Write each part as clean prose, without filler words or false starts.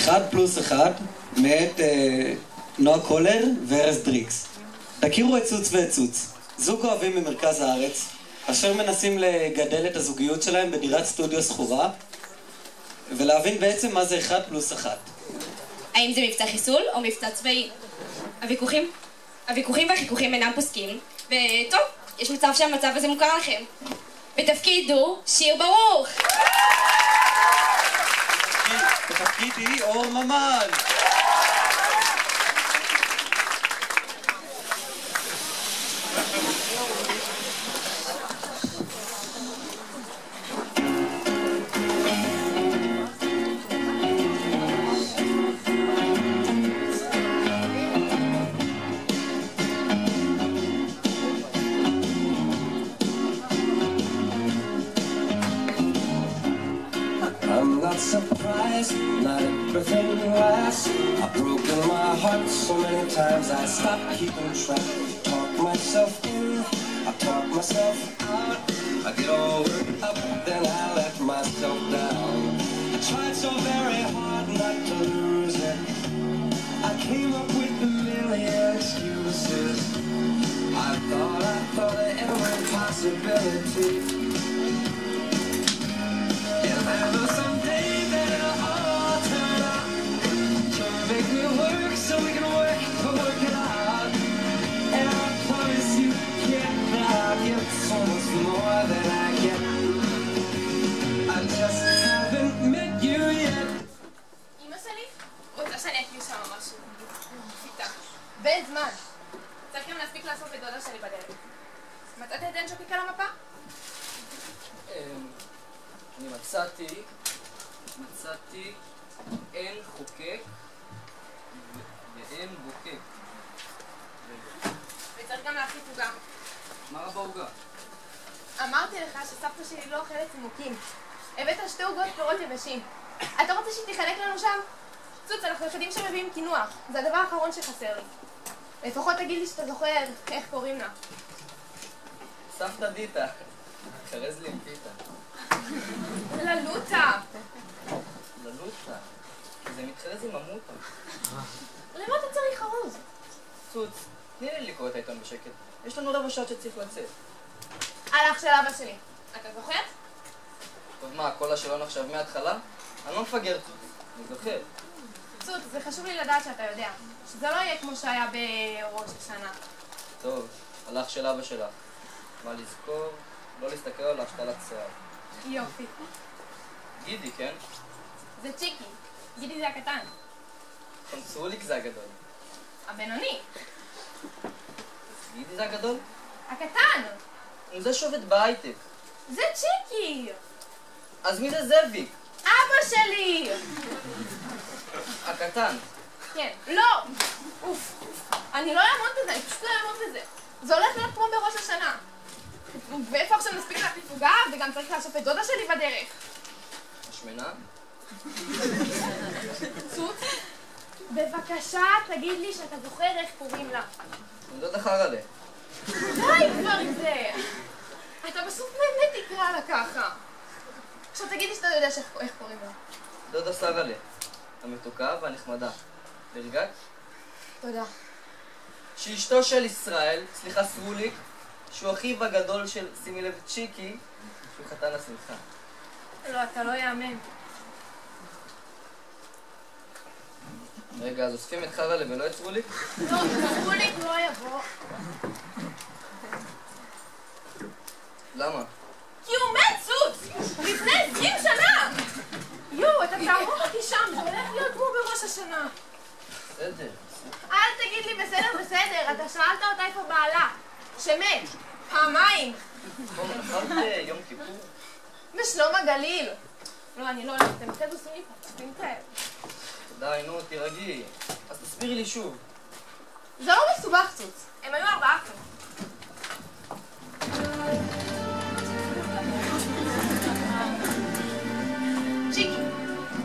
1+1 מאת נועה קולר וארז דריקס. תכירו את צוץ ואת צוץ, זוג אוהבים ממרכז הארץ, אשר מנסים לגדל את הזוגיות שלהם בדירת סטודיו סחורה, ולהבין בעצם מה זה 1+1. האם זה מבצע חיסול או מבצע צבאי? הוויכוחים והחיכוכים אינם פוסקים, וטוב, יש מצב שהמצב הזה מוכר לכם. בתפקיד הוא שיר ברוך! בתפקידי אור ממן! I'm not surprised, not everything lasts. I've broken my heart so many times I stopped keeping track. Talk myself in, I talk myself out. I get all worked up, then I let myself down. I tried so very hard not to lose it. I came up with a million excuses. I thought of every possibility. And there was someday that it'll all turn out to make me work so we can work it out. And I promise you, kid, that I'll give so much more than I get. I just haven't met you yet. אמא שלי רוצה שאני אקריא שם משהו. איתה. בן זמן. צריך גם להספיק לאסוף את דודה שלי בדרך. מצאת את אנשופיקה על המפה? אני מצאתי אין חוקק ואין בוקק. וצריך גם להכין עוגה. מה רע בעוגה? אמרתי לך שסבתא שלי לא אוכלת צימוקים. הבאת 2 עוגות פירות יבשים. אתה רוצה שהיא תחלק לנו שם? צוץ, אנחנו יודעים שמביאים קינוח. זה הדבר האחרון שחסר לי. לפחות תגיד לי שאתה זוכר איך קוראים לה. סבתא דיטה. חרז לי עם טיטה. ללוטה. ללוטה. זה מתחרז עם עמותה. למה אתה צריך חרוז? צוץ, תני לי לקרוא את העיתון בשקט. יש לנו רבע שעות שצריך לצאת. הלך של אבא שלי. אתה זוכר? טוב מה, כל השאלון עכשיו מההתחלה? אני לא מפגר צוץ, אני זוכר. צוץ, זה חשוב לי לדעת שאתה יודע. שזה לא יהיה כמו שהיה בראש השנה. טוב, הלך של אבא שלך. מה לזכור? לא להסתכל על השתלת שיער. יופי. גידי, כן? זה צ'יקי. גידי זה הקטן. חנסרוליק זה הגדול. הבינוני. גידי זה הגדול? הקטן. זה שעובד בהייטק. זה צ'יקי. אז מי זה זאביק? אבא שלי. הקטן. כן. לא. אוף. אני לא אעמוד בזה, אני פשוט לא אעמוד בזה. זה הולך להיות כמו בראש השנה. ואיפה עכשיו נספיק להחליף עוגה, וגם צריך לאסוף את דודה שלי בדרך. השמנה? צוץ, בבקשה תגיד לי שאתה זוכר איך קוראים לה. דודה חרלה. די כבר עם זה. אתה בסוף באמת תקרא לה ככה. עכשיו תגיד לי שאתה יודע איך קוראים לה. דודה סרלה. המתוקה והנחמדה. הרגעת? תודה. שאשתו של ישראל, סליחה סרוליק, שהוא אחיו הגדול של, שימי לב, צ'יקי, שהוא חתן השמחה. לא, אתה לא יאמן. רגע, אז אוספים את חרלה ולא את סרוליק? לא, סרוליק לא יבוא. למה? כי הוא מת, צוץ! לפני 20 שנה! יואו, אתה תערוך אותי שם, זה הולך להיות כמו בראש השנה. בסדר. אל תגיד לי בסדר, אתה שאלת אותה איפה בעלה. שמת, פעמיים. נכון, אכלת יום כיפור? בשלום הגליל. לא, אני לא הולכת, אתם תדעו לי פה, תמתאר. די, נו, תירגעי. אז תסבירי לי שוב. זה לא מסובך, צוץ. הם היו 4 אחים. צ'יקי,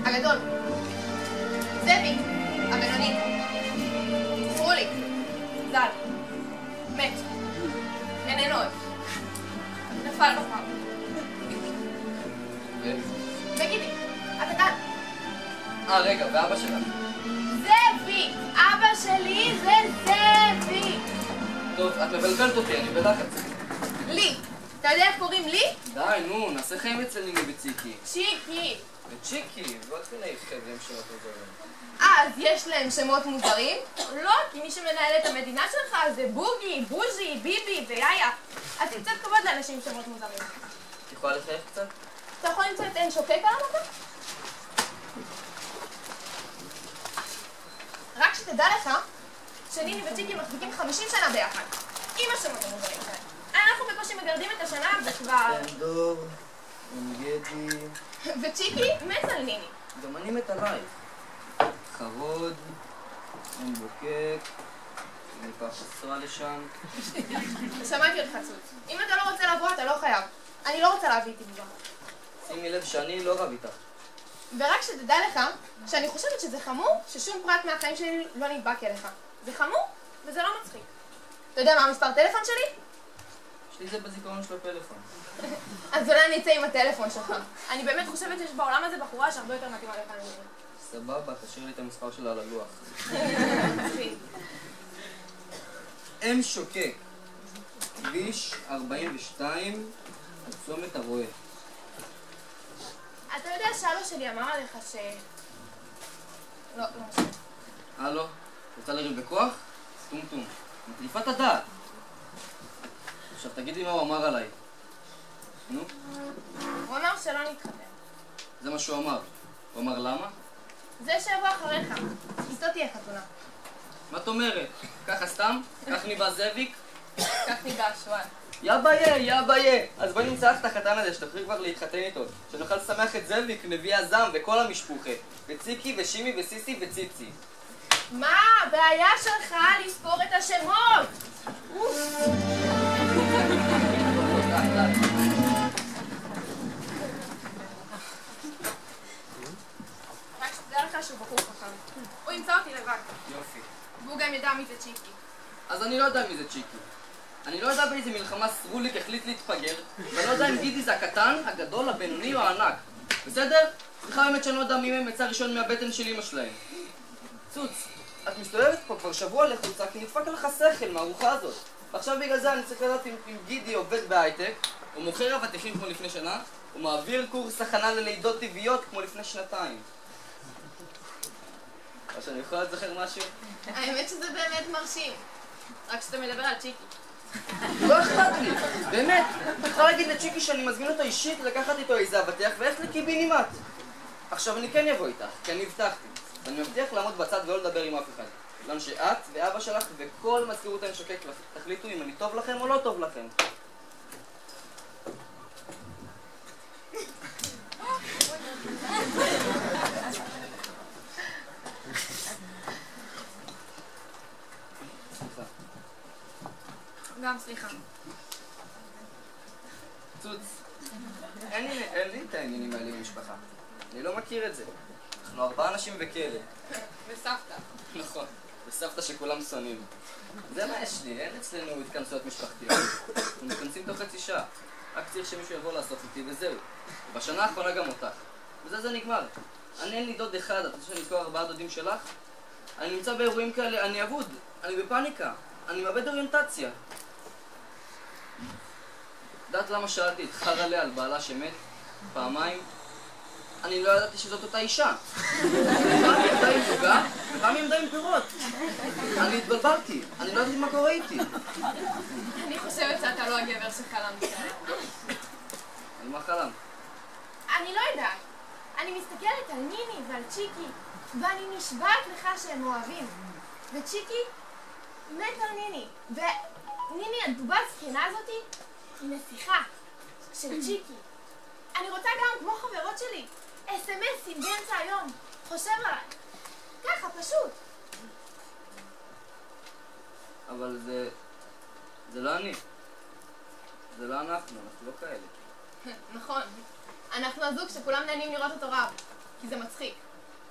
הגדול. זאביק, הבינוני. סרוליק, זל. מת. איננו אוהב. נפל בפעם. וגידי, הקטן. רגע, ואבא שלך? זאביק! אבא שלי זה זאביק! טוב, את מבלבלת אותי, אני בלחץ. לי! אתה יודע איך קוראים לי? די, נו, נעשה חיים אצל ניני וציקי. צ'יקי! וצ'יקי, ועוד מיני חבר'ה עם שמות מוזרים. אז יש להם שמות מוזרים? לא, כי מי שמנהל את המדינה שלך זה בוגי, בוז'י, ביבי ויאיה. אז עם קצת כבוד לאנשים עם שמות מוזרים. את יכולה לחייך קצת? אתה יכול למצוא את עין שוקק על המקום? רק שתדע לך שניני וצ'יקי מחזיקים 50 שנה ביחד. עם השמות המוזרים שלהם. אנחנו בקושי מגרדים את השנה וכבר... דור, גדי... וצ'יקי מת על ניני. גם אני מת עלייך. חרוד, אין בוקק, אני פעם חסרה לשם. שמעתי אותך צוץ. אם אתה לא רוצה לבוא, אתה לא חייב. אני לא רוצה להביא איתי כבר. שימי לב שאני לא רב איתך. ורק שתדע לך שאני חושבת שזה חמור ששום פרט מהחיים שלי לא נדבק אליך. זה חמור וזה לא מצחיק. אתה יודע מה המספר טלפון שלי? יש לי זה בזיכרון של הפלאפון. אז אולי אני אצא עם הטלפון שלך. אני באמת חושבת שיש בעולם הזה בחורה שהרבה יותר מתאימה לך ממני. סבבה, תשאיר לי את המספר שלה על הלוח. מצחיק. אם שוקק, כביש 42, עד צומת הרועה. אתה יודע שאבא שלי אמר עליך ש... לא משנה. הלו, רוצה לריב בכוח? טום. מטריפה את הדעת. עכשיו תגידי מה הוא אמר עליי. נו? הוא אמר שלא נתחתן. זה מה שהוא אמר. הוא אמר למה? זה שיבוא אחריך. איתו תהיה חתונה. מה את אומרת? ככה סתם? כך ניבא זאביק? כך ניבא השואל. יא ביי! אז בואי נמצא לך את החתן הזה שתוכלי כבר להתחתן איתו. שנוכל לשמח את זאביק, נביא הזעם וכל המשפוחה. וציקי ושימי וסיסי וציצי. מה? הבעיה שלך לספור את השמות! רק שתדע לך שהוא בחור חכם. הוא ימצא אותי לבד. יופי. והוא גם ידע מי זה צ'יקי. אז אני לא יודע מי זה צ'יקי. אני לא יודע באיזה מלחמה סרוליק החליט להתפגר, ואני לא יודע אם גידי זה הקטן, הגדול, הבינוני או הענק. בסדר? סליחה באמת שאני לא יודע מי מהם יצא ראשון מהבטן של אמא שלהם. צוץ, את מסתובבת פה כבר שבוע לחוצה כי נדפק לך שכל מהארוחה הזאת. ועכשיו בגלל זה אני צריך לדעת אם גידי עובד בהייטק, הוא מוכר אבטיחים כמו לפני שנה, הוא מעביר קורס הכנה ללידות טבעיות כמו לפני שנתיים. או שאני יכול לזכר משהו? האמת שזה באמת מרשים. רק שאתה מדבר על צ'יקי. לא אכפת לי, באמת. אתה יכול להגיד לצ'יקי שאני מזמין אותו אישית לקחת איתו איזה אבטיח וללכת לקיבינימט. עכשיו אני כן אבוא איתך, כי אני הבטחתי. ואני מבטיח לעמוד בצד ולא לדבר עם אף אחד. בגלל שאת ואבא שלך וכל מזכירות אין שוקק תחליטו אם אני טוב לכם או לא טוב לכם. גם סליחה. צוץ, אין לי את העניינים האלה במשפחה. אני לא מכיר את זה. אנחנו 4 אנשים בכלא. וסבתא. נכון, וסבתא שכולם שונאים. זה מה יש לי, אין אצלנו התכנסויות משפחתיות. אנחנו מתכנסים תוך חצי שעה. רק צריך שמישהו יבוא לאסוף איתי וזהו. ובשנה האחרונה גם אותך. וזה זה נגמר. אני אין לי דוד אחד, את רוצה שאני אזכור 4 דודים שלך? אני נמצא באירועים כאלה, אני אבוד, אני בפאניקה, אני מאבד אוריינטציה. יודעת למה שאלתי את חרלה על בעלה שמת? פעמיים? אני לא ידעתי שזאת אותה אישה. פעם היא עמדה עם זוגה, ופעם היא עמדה עם פירות. אני התבלבלתי, אני לא ידעתי מה קורה איתי. אני חושבת שאתה לא הגבר שחלמתי עליו. על מה חלמת? אני לא יודעת. אני מסתכלת על ניני ועל צ'יקי, ואני נשבעת לך שהם אוהבים. וצ'יקי מת על ניני. וניני הדובה הזקנה הזאתי היא נסיכה של צ'יקי. אני רוצה גם כמו חברות שלי, אס.אם.אסים באמצע היום. חושב עליי. ככה, פשוט. אבל זה לא אני. זה לא אנחנו לא כאלה. נכון. אנחנו הזוג שכולם נהנים לראות אותו רב. כי זה מצחיק.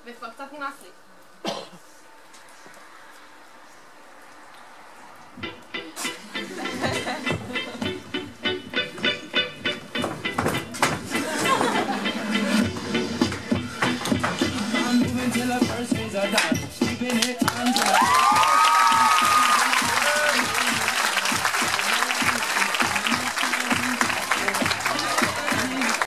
וכבר קצת נמאס לי. I'm moving to kill a person's a dog.